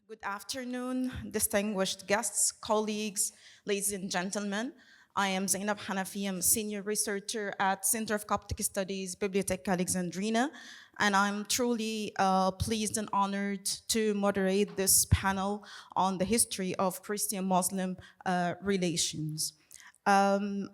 Good afternoon, distinguished guests, colleagues, ladies and gentlemen. I am Zeinab Hanafy. I'm a senior researcher at Center of Coptic Studies, Bibliotheca Alexandrina, and I'm truly pleased and honored to moderate this panel on the history of Christian-Muslim relations.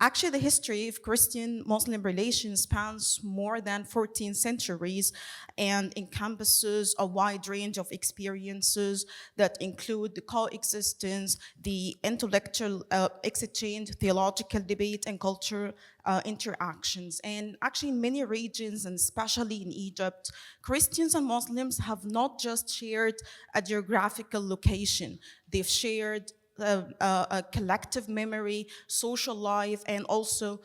Actually, the history of Christian-Muslim relations spans more than 14 centuries and encompasses a wide range of experiences that include the coexistence, the intellectual exchange, theological debate, and cultural interactions. And actually, in many regions, and especially in Egypt, Christians and Muslims have not just shared a geographical location, they've shared a collective memory, social life, and also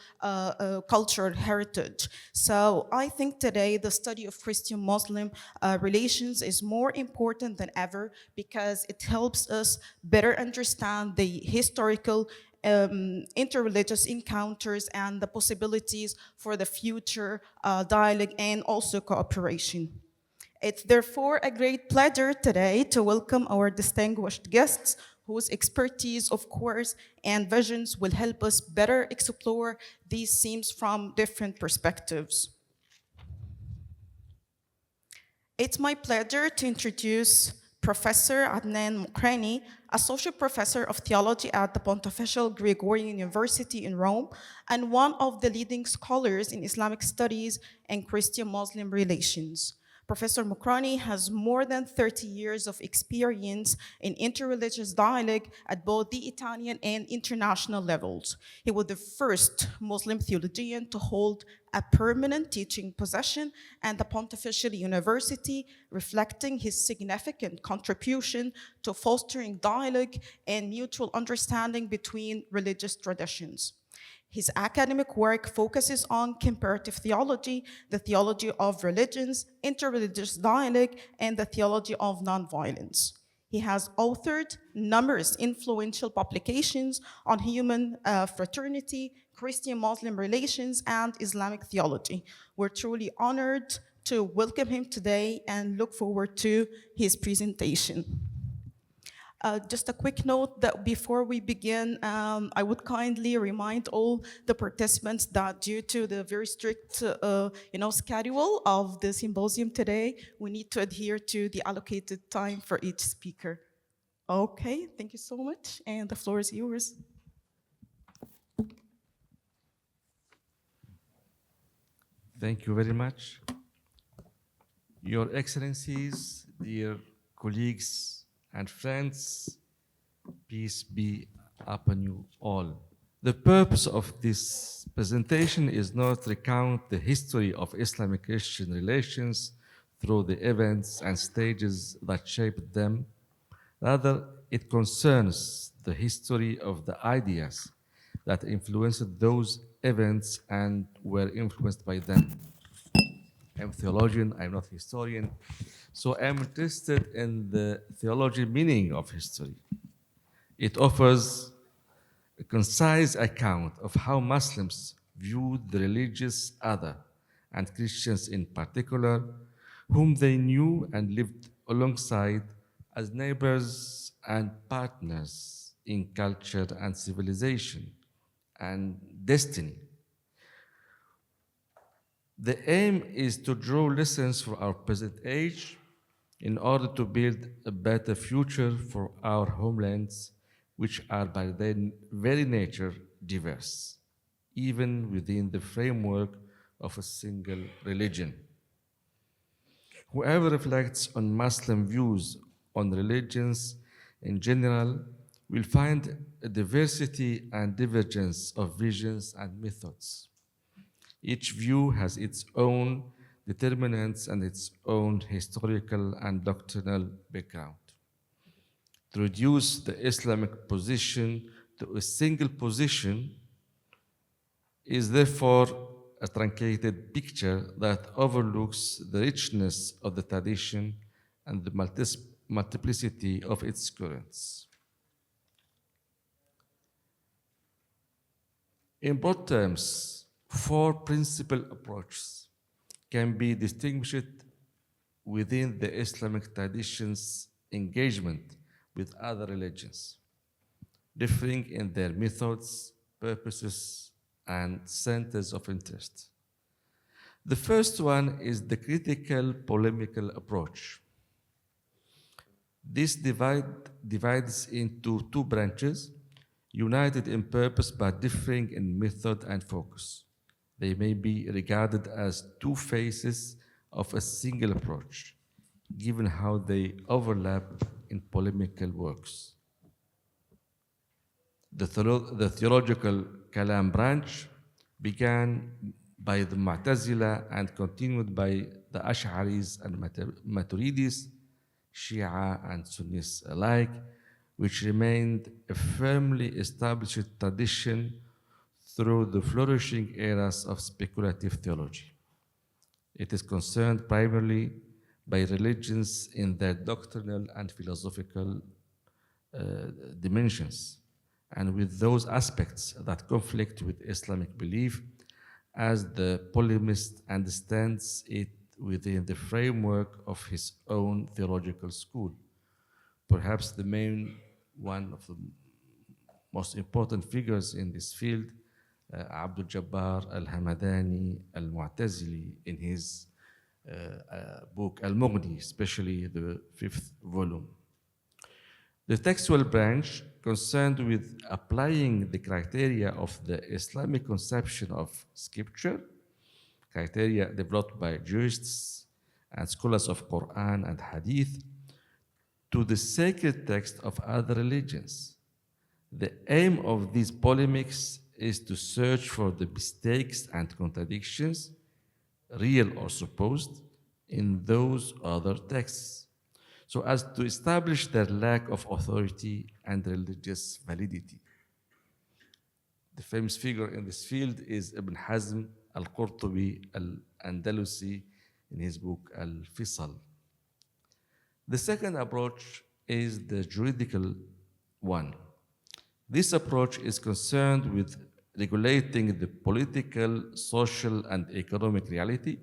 cultural heritage. So I think today the study of Christian-Muslim relations is more important than ever because it helps us better understand the historical interreligious encounters and the possibilities for the future dialogue and also cooperation. It's therefore a great pleasure today to welcome our distinguished guests whose expertise, of course, and visions will help us better explore these themes from different perspectives. It's my pleasure to introduce Professor Adnane Mokrani, Associate Professor of Theology at the Pontifical Gregorian University in Rome, and one of the leading scholars in Islamic studies and Christian-Muslim relations. Professor Mokrani has more than 30 years of experience in interreligious dialogue at both the Italian and international levels. He was the first Muslim theologian to hold a permanent teaching position at the Pontifical University, reflecting his significant contribution to fostering dialogue and mutual understanding between religious traditions. His academic work focuses on comparative theology, the theology of religions, interreligious dialogue, and the theology of nonviolence. He has authored numerous influential publications on human fraternity, Christian-Muslim relations, and Islamic theology. We're truly honored to welcome him today and look forward to his presentation. Just a quick note that before we begin, I would kindly remind all the participants that due to the very strict schedule of the symposium today, we need to adhere to the allocated time for each speaker. Okay, thank you so much, and the floor is yours. Thank you very much. Your Excellencies, dear colleagues, and friends, peace be upon you all. The purpose of this presentation is not to recount the history of Islamic Christian relations through the events and stages that shaped them. Rather, it concerns the history of the ideas that influenced those events and were influenced by them. I'm a theologian, I'm not a historian. So I'm interested in the theology meaning of history. It offers a concise account of how Muslims viewed the religious other, and Christians in particular, whom they knew and lived alongside as neighbors and partners in culture and civilization and destiny. The aim is to draw lessons for our present age in order to build a better future for our homelands, which are by their very nature diverse, even within the framework of a single religion. Whoever reflects on Muslim views on religions in general will find a diversity and divergence of visions and methods. Each view has its own determinants and its own historical and doctrinal background. To reduce the Islamic position to a single position is therefore a truncated picture that overlooks the richness of the tradition and the multiplicity of its currents. In broad terms, four principal approaches can be distinguished within the Islamic tradition's engagement with other religions, differing in their methods, purposes, and centers of interest. The first one is the critical polemical approach. This divides into two branches, united in purpose but differing in method and focus. They may be regarded as two faces of a single approach, given how they overlap in polemical works. The theological Kalam branch began by the Mu'tazila and continued by the Ash'aris and Maturidis, Shia and Sunnis alike, which remained a firmly established tradition through the flourishing eras of speculative theology. It is concerned primarily by religions in their doctrinal and philosophical dimensions, and with those aspects that conflict with Islamic belief, as the polemist understands it within the framework of his own theological school. Perhaps the main one of the most important figures in this field, Abdul Jabbar al-Hamadani al-Mu'tazili, in his book Al-Mughni, especially the 5th volume. The textual branch, concerned with applying the criteria of the Islamic conception of scripture, criteria developed by jurists and scholars of Quran and Hadith, to the sacred text of other religions. The aim of these polemics is to search for the mistakes and contradictions, real or supposed, in those other texts, so as to establish their lack of authority and religious validity. The famous figure in this field is Ibn Hazm al-Qurtubi al-Andalusi in his book Al-Fisal. The second approach is the juridical one. This approach is concerned with regulating the political, social, and economic reality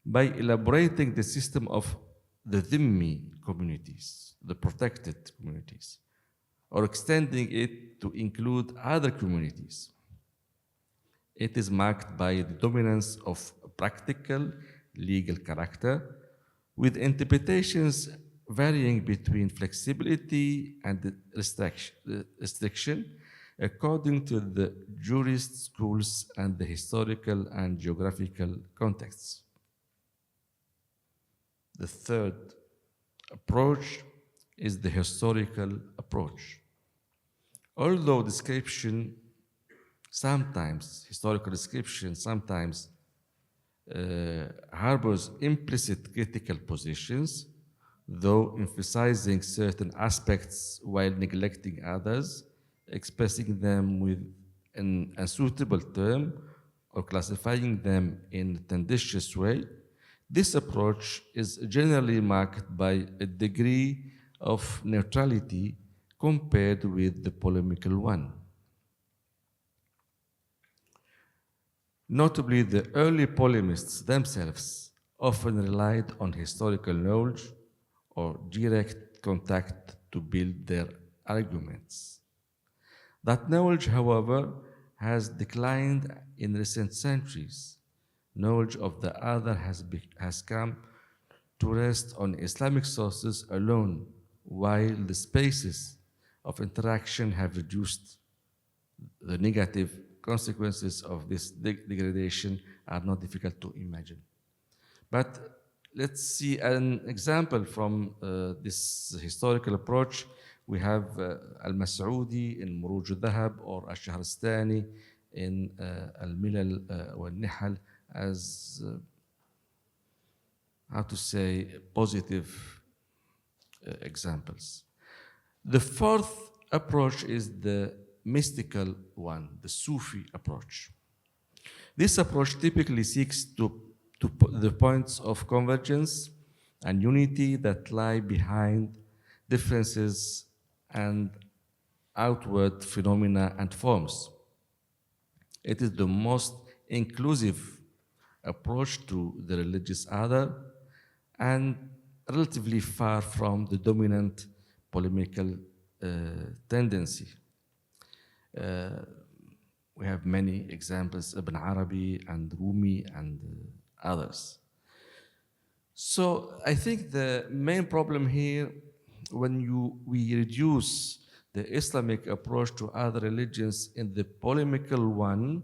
by elaborating the system of the dhimmi communities, the protected communities, or extending it to include other communities. It is marked by the dominance of practical legal character, with interpretations varying between flexibility and restriction according to the jurist schools and the historical and geographical contexts. The third approach is the historical approach. Although historical description sometimes harbors implicit critical positions, though emphasizing certain aspects while neglecting others, expressing them with an unsuitable term or classifying them in a tendentious way, this approach is generally marked by a degree of neutrality compared with the polemical one. Notably, the early polemists themselves often relied on historical knowledge or direct contact to build their arguments. That knowledge, however, has declined in recent centuries. Knowledge of the other has come to rest on Islamic sources alone, while the spaces of interaction have reduced. The negative consequences of this degradation are not difficult to imagine. But let's see an example from this historical approach. We have Al-Mas'udi in Muruj al-Dhahab, or Al-Shahrastani in Al-Milal wal-Nihal, as positive examples. The fourth approach is the mystical one, the Sufi approach. This approach typically seeks to put the points of convergence and unity that lie behind differences and outward phenomena and forms. It is the most inclusive approach to the religious other and relatively far from the dominant polemical tendency. We have many examples, Ibn Arabi and Rumi and others. So I think the main problem here, when we reduce the Islamic approach to other religions in the polemical one,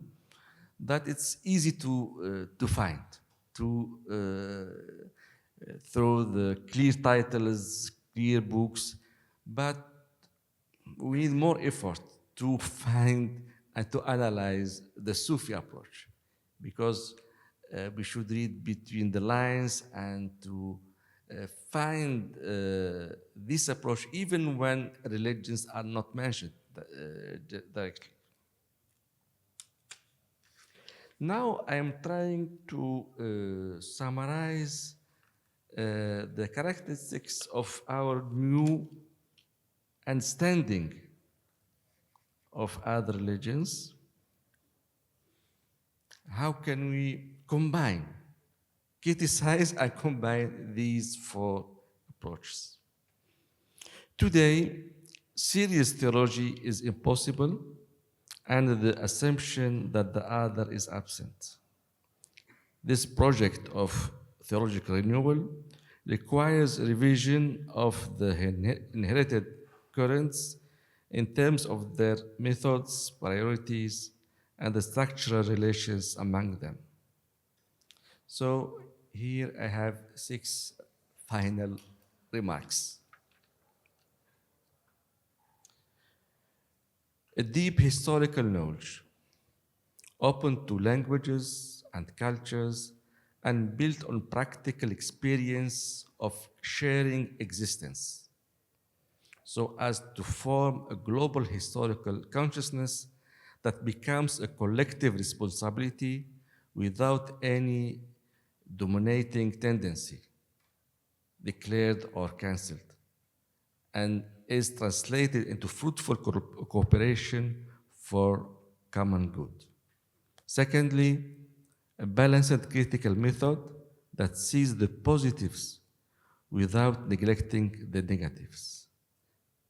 that it's easy to find, through the clear titles, clear books, but we need more effort to find and to analyze the Sufi approach, because we should read between the lines and to find this approach even when religions are not mentioned directly. Now I am trying to summarize the characteristics of our new understanding of other religions. How can we combine, criticize and combine these four approaches? Today, serious theology is impossible under the assumption that the other is absent. This project of theological renewal requires revision of the inherited currents in terms of their methods, priorities, and the structural relations among them. So here I have 6 final remarks. A deep historical knowledge, open to languages and cultures, and built on practical experience of sharing existence, so as to form a global historical consciousness that becomes a collective responsibility without any dominating tendency, declared or cancelled, and is translated into fruitful cooperation for common good. Secondly, a balanced critical method that sees the positives without neglecting the negatives,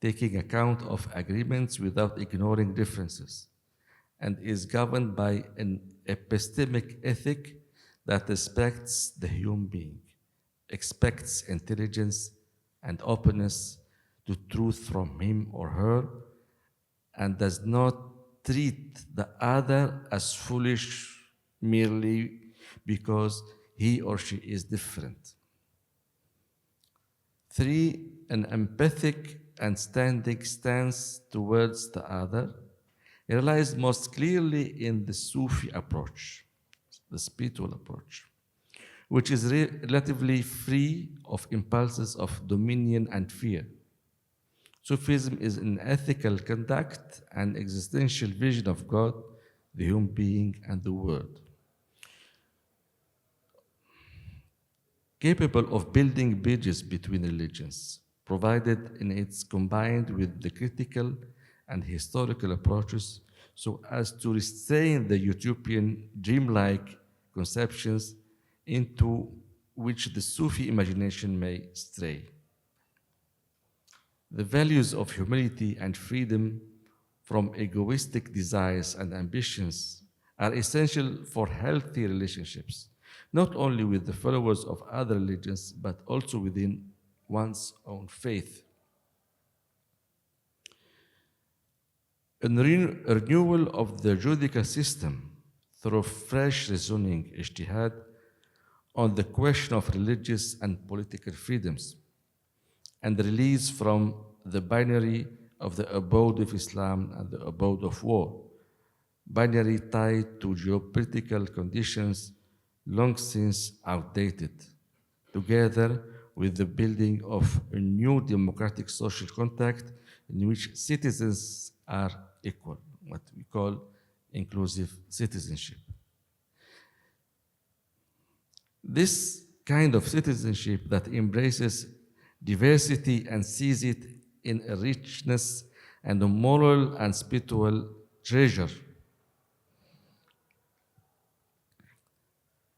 taking account of agreements without ignoring differences, and is governed by an epistemic ethic that respects the human being, expects intelligence and openness to truth from him or her, and does not treat the other as foolish merely because he or she is different. 3, an empathic and standing stance towards the other, realized most clearly in the Sufi approach, the spiritual approach, which is relatively free of impulses of dominion and fear. Sufism is an ethical conduct and existential vision of God, the human being, and the world, capable of building bridges between religions, provided in it's combined with the critical and historical approaches so as to restrain the utopian dreamlike conceptions into which the Sufi imagination may stray. The values of humility and freedom from egoistic desires and ambitions are essential for healthy relationships, not only with the followers of other religions, but also within one's own faith. A renewal of the judicial system through fresh reasoning, ijtihad, on the question of religious and political freedoms, and the release from the binary of the abode of Islam and the abode of war, binary tied to geopolitical conditions long since outdated, together with the building of a new democratic social contact in which citizens are equal, what we call inclusive citizenship. This kind of citizenship that embraces diversity and sees it in a richness and a moral and spiritual treasure.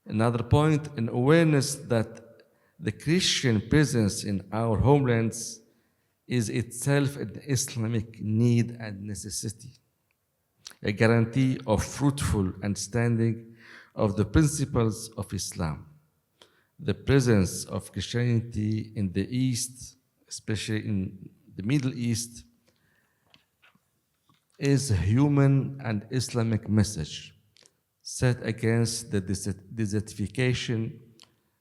Another point, an awareness that the Christian presence in our homelands is itself an Islamic need and necessity, a guarantee of fruitful understanding of the principles of Islam. The presence of Christianity in the East, especially in the Middle East, is a human and Islamic message set against the desertification,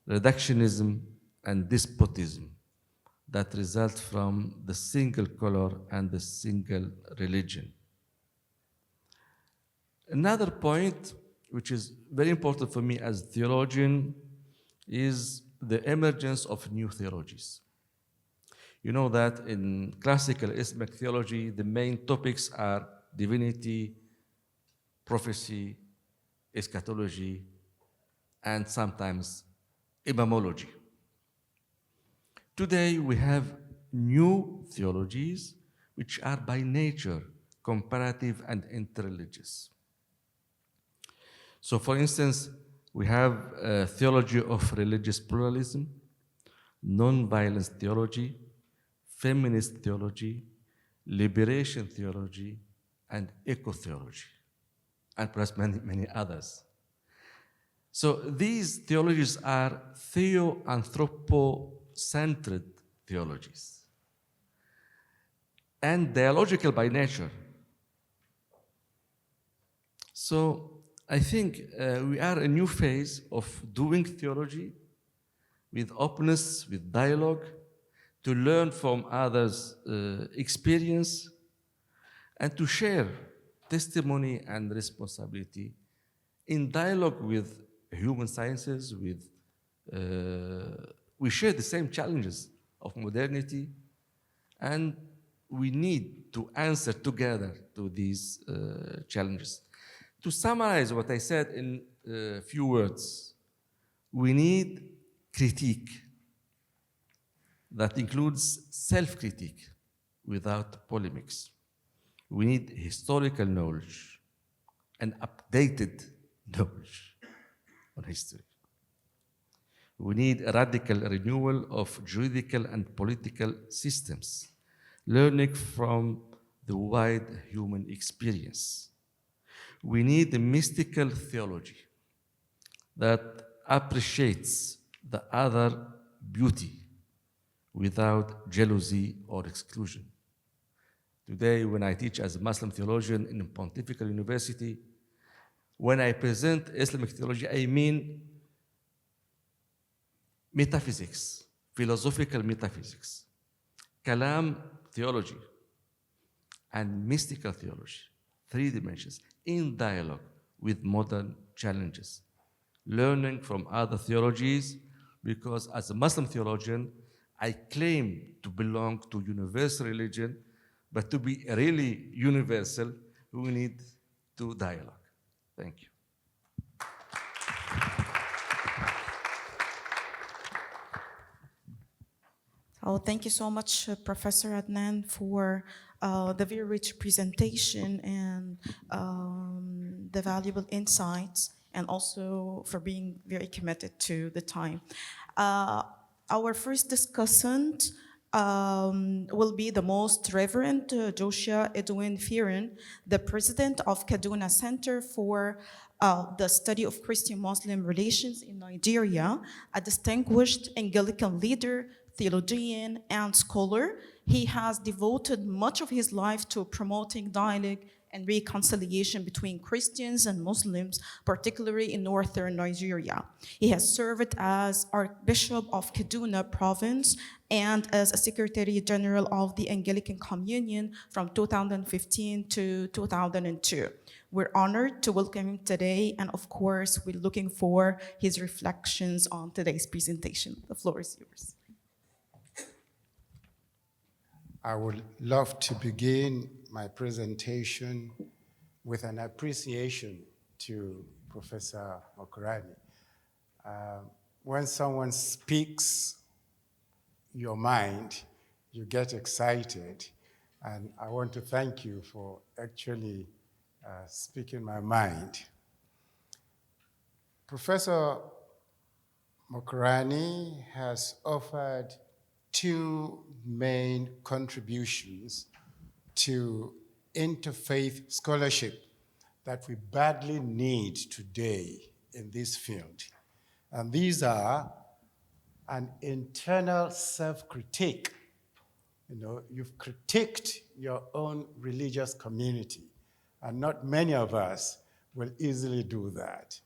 reductionism, and despotism that result from the single color and the single religion. Another point, which is very important for me as a theologian, is the emergence of new theologies. You know that in classical Islamic theology, the main topics are divinity, prophecy, eschatology, and sometimes imamology. Today, we have new theologies which are by nature comparative and interreligious. So, for instance, we have a theology of religious pluralism, non-violence theology, feminist theology, liberation theology, and eco-theology, and perhaps many others. So these theologies are theoanthropocentric theologies and dialogical by nature. So I think we are in a new phase of doing theology with openness, with dialogue, to learn from others' experience, and to share testimony and responsibility in dialogue with human sciences, we share the same challenges of modernity, and we need to answer together to these challenges. To summarize what I said in a few words, we need critique that includes self-critique without polemics. We need historical knowledge and updated knowledge on history. We need a radical renewal of juridical and political systems, learning from the wide human experience. We need a mystical theology that appreciates the other beauty without jealousy or exclusion. Today, when I teach as a Muslim theologian in a pontifical university, when I present Islamic theology, I mean metaphysics, philosophical metaphysics, kalam theology, and mystical theology, 3 dimensions, in dialogue with modern challenges. Learning from other theologies, because as a Muslim theologian, I claim to belong to universal religion, but to be really universal, we need to dialogue. Thank you. Oh, thank you so much, Professor Adnane, for the very rich presentation and the valuable insights, and also for being very committed to the time. Our first discussant will be the Most Reverend Josiah Edwin Fearon, the president of Kaduna Center for the Study of Christian-Muslim Relations in Nigeria, a distinguished Anglican leader, theologian, and scholar. He has devoted much of his life to promoting dialogue and reconciliation between Christians and Muslims, particularly in northern Nigeria. He has served as Archbishop of Kaduna Province and as a Secretary General of the Anglican Communion from 2015 to 2002. We're honored to welcome him today, and of course, we're looking for his reflections on today's presentation. The floor is yours. I would love to begin my presentation with an appreciation to Professor Mokrani. When someone speaks your mind, you get excited, and I want to thank you for actually speaking my mind. Professor Mokrani has offered two main contributions to interfaith scholarship that we badly need today in this field. And these are an internal self-critique. You know, you've critiqued your own religious community, and not many of us will easily do that.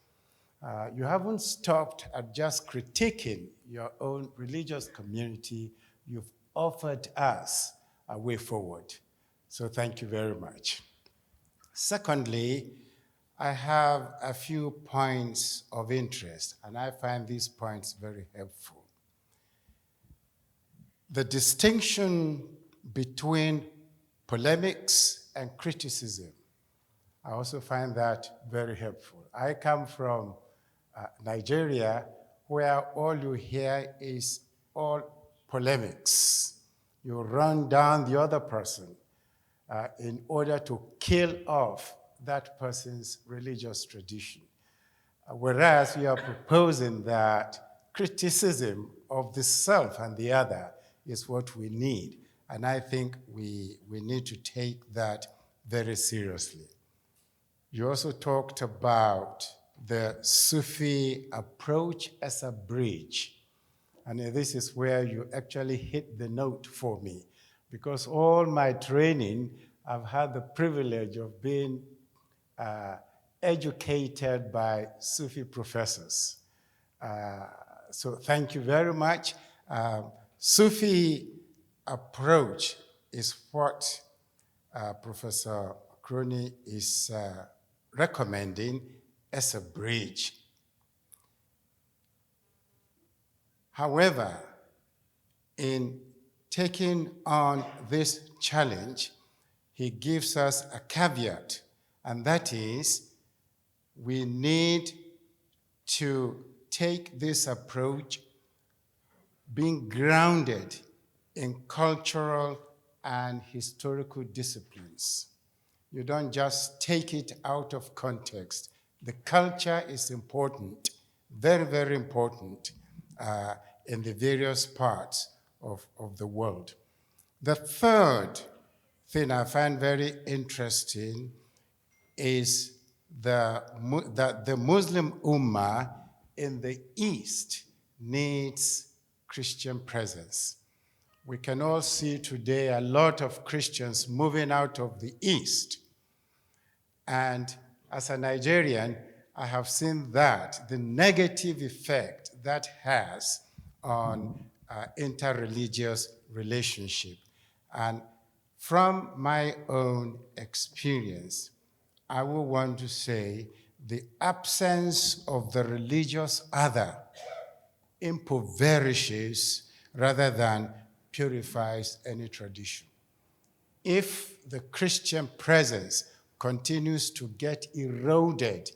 You haven't stopped at just critiquing your own religious community. You've offered us a way forward. So thank you very much. Secondly, I have a few points of interest, and I find these points very helpful. The distinction between polemics and criticism, I also find that very helpful. I come from Nigeria, where all you hear is all polemics. You run down the other person in order to kill off that person's religious tradition. Whereas you are proposing that criticism of the self and the other is what we need. And I think we need to take that very seriously. You also talked about the Sufi approach as a bridge. And this is where you actually hit the note for me, because all my training, I've had the privilege of being educated by Sufi professors. So thank you very much. Sufi approach is what Professor Mokrani is recommending as a bridge. However, in taking on this challenge, he gives us a caveat, and that is we need to take this approach being grounded in cultural and historical disciplines. You don't just take it out of context. The culture is important, very, very important in the various parts of the world. The third thing I find very interesting is that the Muslim Ummah in the East needs Christian presence. We can all see today a lot of Christians moving out of the East. And as a Nigerian, I have seen that, the negative effect that has on interreligious relationship. And from my own experience, I will want to say the absence of the religious other impoverishes rather than purifies any tradition. If the Christian presence continues to get eroded,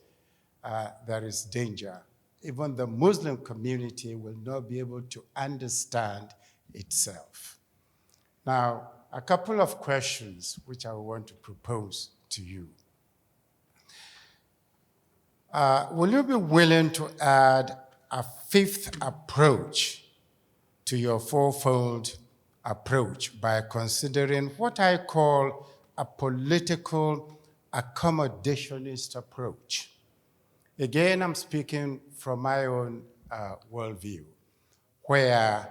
there is danger. Even the Muslim community will not be able to understand itself. Now, a couple of questions which I want to propose to you. Will you be willing to add a fifth approach to your fourfold approach by considering what I call a political accommodationist approach? Again, I'm speaking from my own worldview, where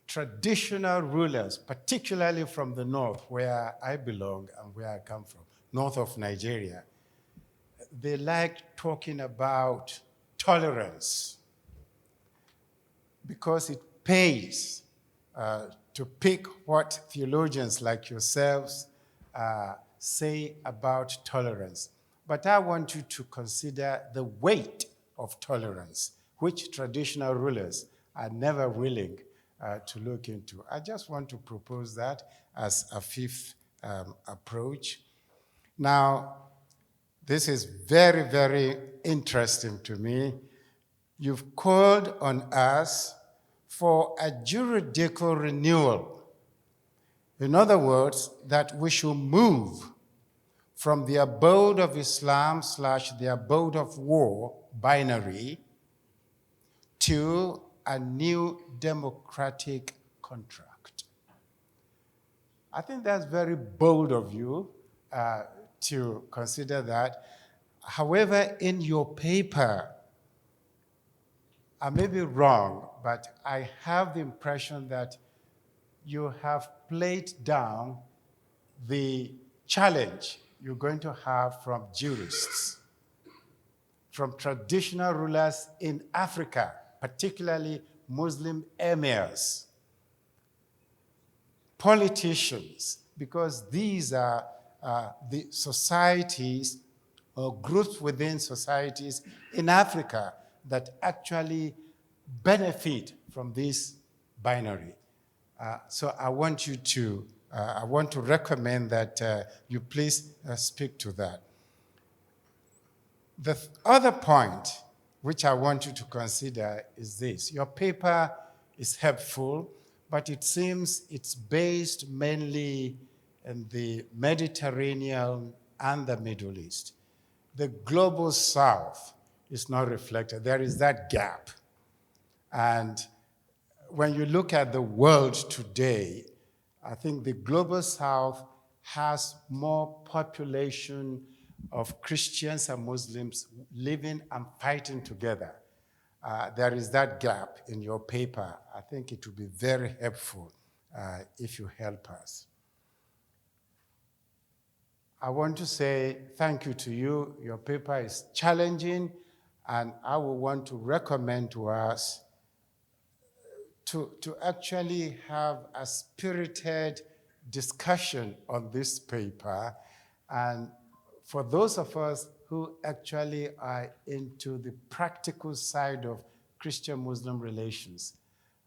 traditional rulers, particularly from the north, where I belong and where I come from, north of Nigeria, they like talking about tolerance because it pays to pick what theologians like yourselves say about tolerance. But I want you to consider the weight of tolerance, which traditional rulers are never willing to look into. I just want to propose that as a fifth approach. Now, this is very, very interesting to me. You've called on us for a juridical renewal. In other words, that we should move from the abode of Islam / the abode of war binary to a new democratic contract. I think that's very bold of you to consider that. However, in your paper, I may be wrong, but I have the impression that you have played down the challenge you're going to have from jurists, from traditional rulers in Africa, particularly Muslim emirs, politicians, because these are the societies or groups within societies in Africa that actually benefit from this binary. So I want to recommend that you please speak to that. The other point which I want you to consider is this. Your paper is helpful, but it seems it's based mainly in the Mediterranean and the Middle East. The global South is not reflected. There is that gap. And when you look at the world today, I think the global South has more population of Christians and Muslims living and fighting together. There is that gap in your paper. I think it would be very helpful if you help us. I want to say thank you to you. Your paper is challenging, and I would want to recommend to us to actually have a spirited discussion on this paper. And for those of us who actually are into the practical side of Christian-Muslim relations,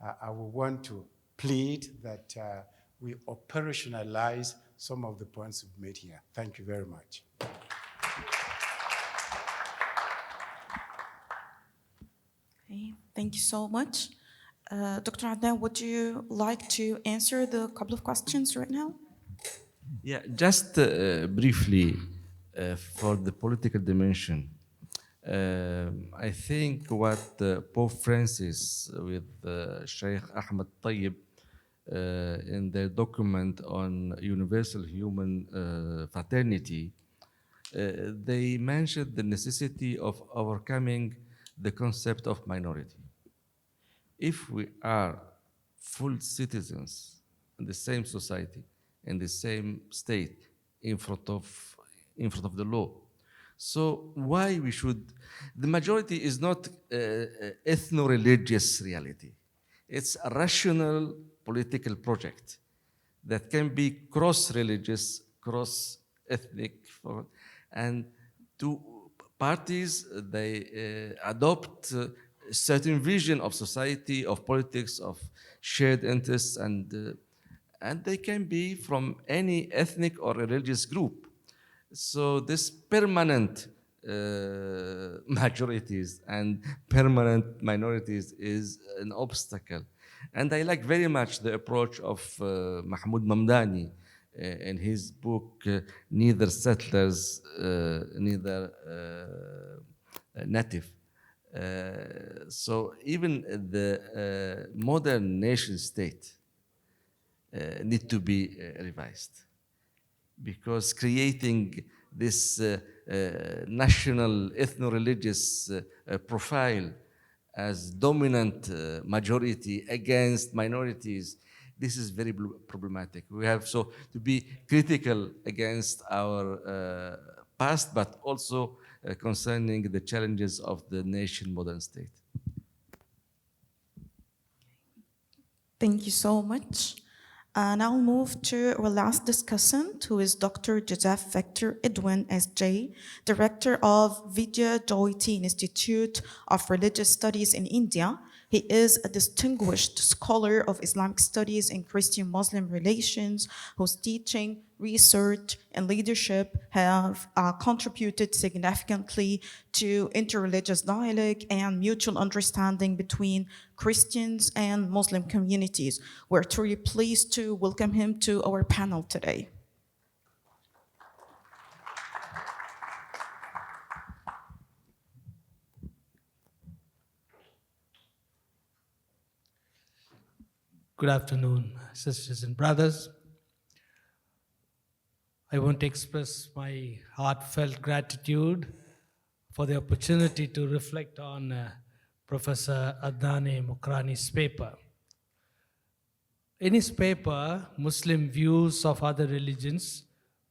I would want to plead that we operationalize some of the points we've made here. Thank you very much. Okay, thank you so much. Dr. Adnane, would you like to answer the couple of questions right now? Yeah, just briefly for the political dimension. I think what Pope Francis with Sheikh Ahmed Tayyib in their document on universal human fraternity, they mentioned the necessity of overcoming the concept of minority. If we are full citizens in the same society, in the same state, in front of the law, so why we should, the majority is not ethno-religious reality. It's a rational political project that can be cross-religious, cross-ethnic, and to parties, they adopt a certain vision of society, of politics, of shared interests, and they can be from any ethnic or religious group. So this permanent majorities and permanent minorities is an obstacle. And I like very much the approach of Mahmoud Mamdani in his book, Neither Settlers, Neither Native. So even the modern nation state need to be revised, because creating this national ethno-religious profile as dominant majority against minorities, this is very problematic. We have so to be critical against our past, but also concerning the challenges of the nation modern state. Thank you so much. And I'll move to our last discussant, who is Dr. Joseph Victor Edwin, SJ, Director of Vidya Jayati Institute of Religious Studies in India. He is a distinguished scholar of Islamic studies and Christian-Muslim relations, whose teaching, research, and leadership have contributed significantly to interreligious dialogue and mutual understanding between Christians and Muslim communities. We're truly pleased to welcome him to our panel today. Good afternoon, sisters and brothers. I want to express my heartfelt gratitude for the opportunity to reflect on Professor Adnane Mokrani's paper. In his paper, Muslim views of other religions,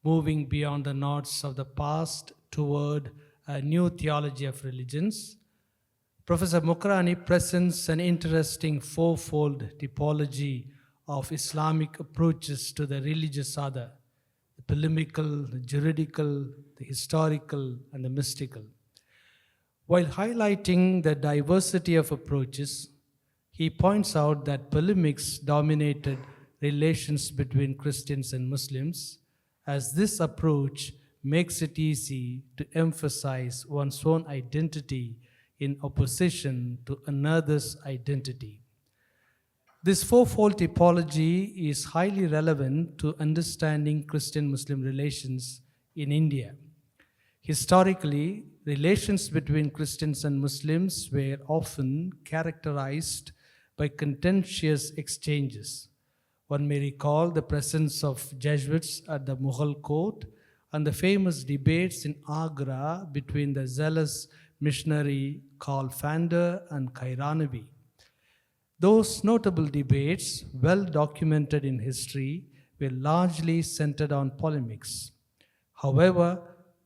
moving beyond the knots of the past toward a new theology of religions, Professor Mokrani presents an interesting fourfold typology of Islamic approaches to the religious other: the polemical, the juridical, the historical, and the mystical. While highlighting the diversity of approaches, he points out that polemics dominated relations between Christians and Muslims, as this approach makes it easy to emphasize one's own identity in opposition to another's identity. This fourfold typology is highly relevant to understanding Christian-Muslim relations in India. Historically, relations between Christians and Muslims were often characterized by contentious exchanges. One may recall the presence of Jesuits at the Mughal court and the famous debates in Agra between the zealous missionary Karl Fander and Kairanavi. Those notable debates, well documented in history, were largely centered on polemics. However,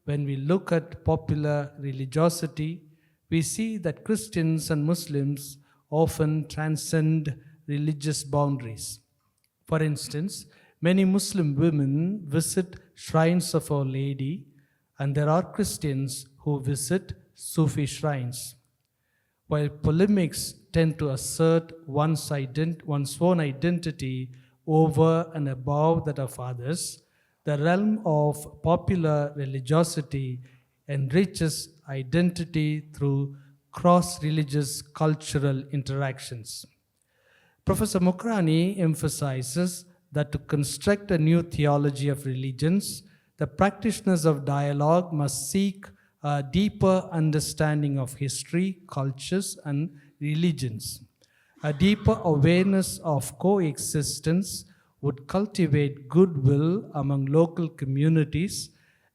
when we look at popular religiosity, we see that Christians and Muslims often transcend religious boundaries. For instance, many Muslim women visit shrines of Our Lady, and there are Christians who visit Sufi shrines. While polemics tend to assert one's own identity over and above that of others, the realm of popular religiosity enriches identity through cross-religious cultural interactions. Professor Mokrani emphasizes that to construct a new theology of religions, the practitioners of dialogue must seek a deeper understanding of history, cultures, and religions. A deeper awareness of coexistence would cultivate goodwill among local communities,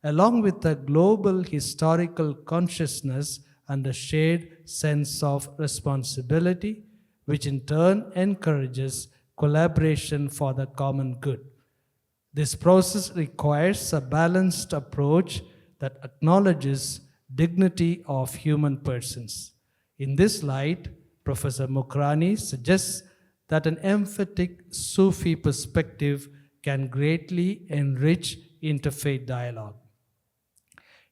along with a global historical consciousness and a shared sense of responsibility, which in turn encourages collaboration for the common good. This process requires a balanced approach that acknowledges dignity of human persons. In this light, Professor Mokrani suggests that an emphatic Sufi perspective can greatly enrich interfaith dialogue.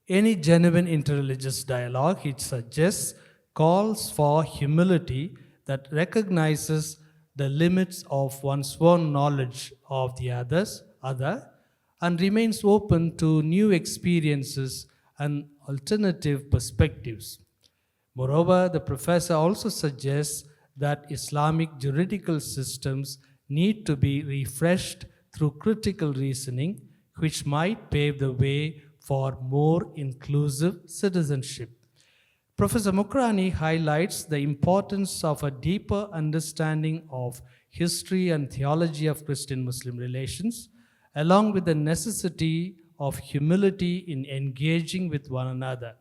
Any genuine interreligious dialogue, he suggests, calls for humility that recognizes the limits of one's own knowledge of the other, and remains open to new experiences and alternative perspectives. Moreover, the professor also suggests that Islamic juridical systems need to be refreshed through critical reasoning, which might pave the way for more inclusive citizenship. Professor Mokrani highlights the importance of a deeper understanding of history and theology of Christian-Muslim relations, along with the necessity of humility in engaging with one another.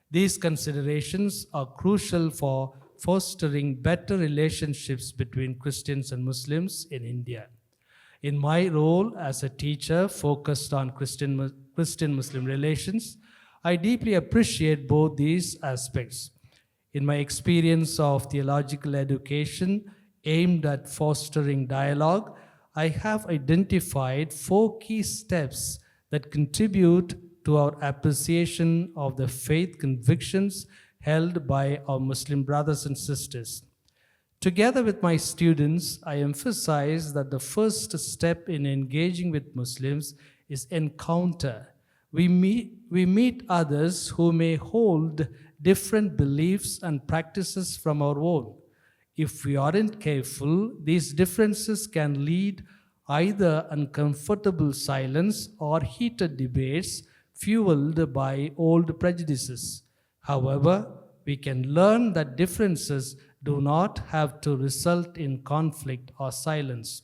These considerations are crucial for fostering better relationships between Christians and Muslims in India. In my role as a teacher focused on Christian-Muslim relations, I deeply appreciate both these aspects. In my experience of theological education aimed at fostering dialogue, I have identified 4 key steps that contribute to our appreciation of the faith convictions held by our Muslim brothers and sisters. Together with my students, I emphasize that the first step in engaging with Muslims is encounter. We meet others who may hold different beliefs and practices from our own. If we aren't careful, these differences can lead either uncomfortable silence or heated debates fueled by old prejudices. However, we can learn that differences do not have to result in conflict or silence.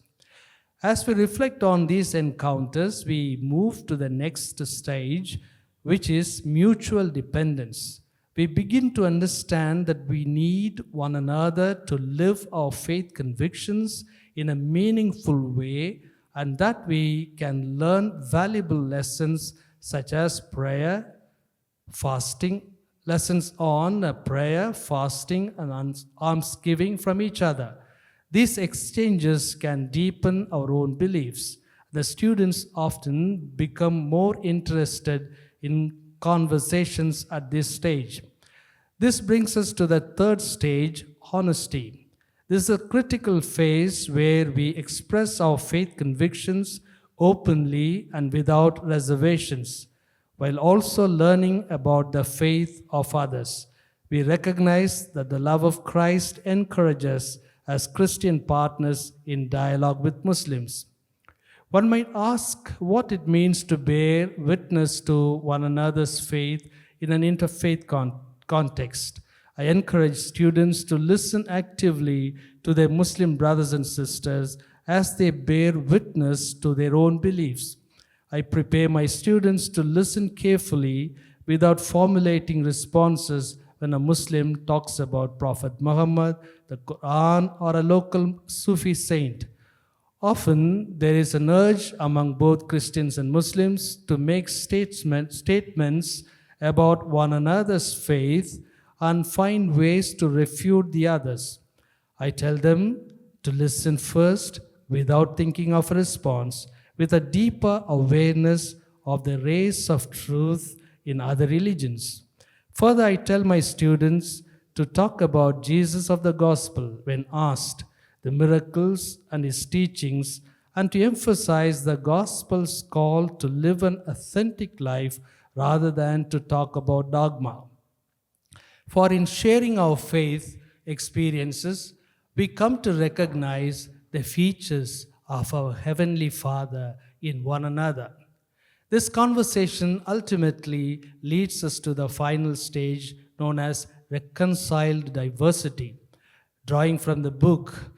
As we reflect on these encounters, we move to the next stage, which is mutual dependence. We begin to understand that we need one another to live our faith convictions in a meaningful way, and that we can learn valuable lessons such as prayer, fasting, lessons on prayer, fasting, and almsgiving from each other. These exchanges can deepen our own beliefs. The students often become more interested in conversations at this stage. This brings us to the third stage, honesty. This is a critical phase where we express our faith convictions openly and without reservations, while also learning about the faith of others. We recognize that the love of Christ encourages us as Christian partners in dialogue with Muslims. One might ask what it means to bear witness to one another's faith in an interfaith context. I encourage students to listen actively to their Muslim brothers and sisters as they bear witness to their own beliefs. I prepare my students to listen carefully without formulating responses when a Muslim talks about Prophet Muhammad, the Quran, or a local Sufi saint. Often, there is an urge among both Christians and Muslims to make statements about one another's faith and find ways to refute the others. I tell them to listen first without thinking of a response, with a deeper awareness of the rays of truth in other religions. Further, I tell my students to talk about Jesus of the Gospel when asked, the miracles and his teachings, and to emphasize the Gospel's call to live an authentic life rather than to talk about dogma. For in sharing our faith experiences, we come to recognize the features of our Heavenly Father in one another. This conversation ultimately leads us to the final stage known as reconciled diversity. Drawing from the book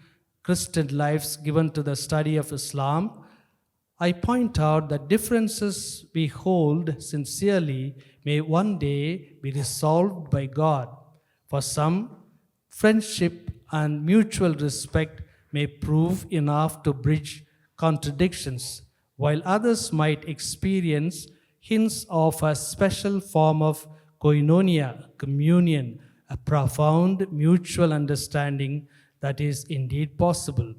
Christian Lives Given to the Study of Islam, I point out that differences we hold sincerely may one day be resolved by God. For some, friendship and mutual respect may prove enough to bridge contradictions, while others might experience hints of a special form of koinonia, communion, a profound mutual understanding that is indeed possible.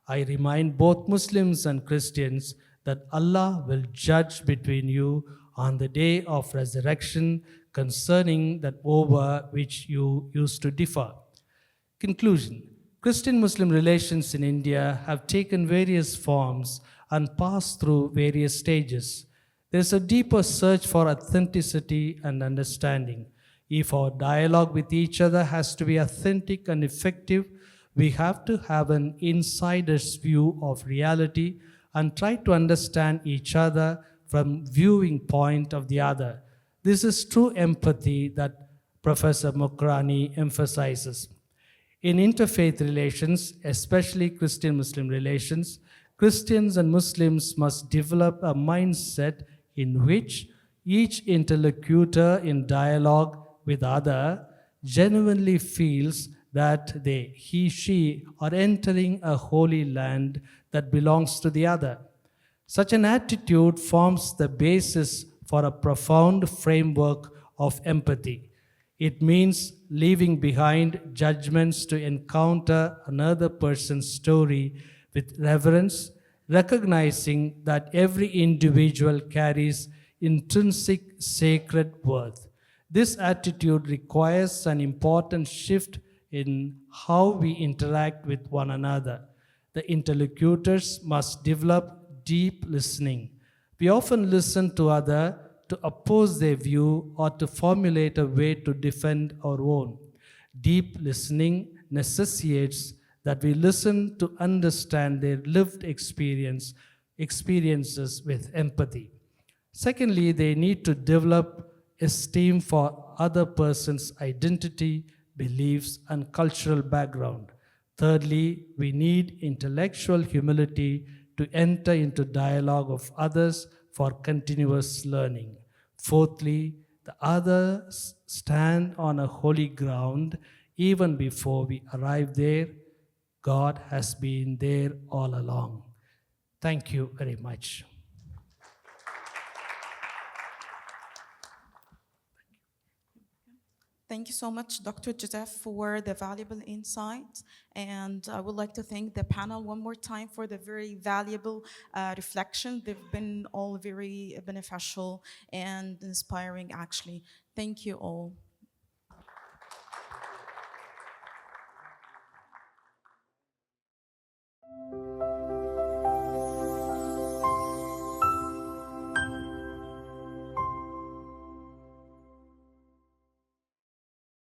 I remind both Muslims and Christians that Allah will judge between you on the day of resurrection concerning that over which you used to differ. Conclusion. Christian-Muslim relations in India have taken various forms and passed through various stages. There's a deeper search for authenticity and understanding. If our dialogue with each other has to be authentic and effective, we have to have an insider's view of reality and try to understand each other from viewing point of the other. This is true empathy that Professor Mokrani emphasizes. In interfaith relations, especially Christian-Muslim relations, Christians and Muslims must develop a mindset in which each interlocutor in dialogue with other genuinely feels that he, she are entering a holy land that belongs to the other. Such an attitude forms the basis for a profound framework of empathy. It means leaving behind judgments to encounter another person's story with reverence, recognizing that every individual carries intrinsic sacred worth. This attitude requires an important shift in how we interact with one another. The interlocutors must develop deep listening. We often listen to others to oppose their view or to formulate a way to defend our own. Deep listening necessitates that we listen to understand their lived experiences with empathy. Secondly, they need to develop esteem for other person's identity, beliefs, and cultural background. Thirdly, we need intellectual humility to enter into dialogue of others for continuous learning. Fourthly, the others stand on a holy ground even before we arrive there. God has been there all along. Thank you very much. Thank you so much, Dr. Joseph, for the valuable insight. And I would like to thank the panel one more time for the very valuable reflection. They've been all very beneficial and inspiring, actually. Thank you all.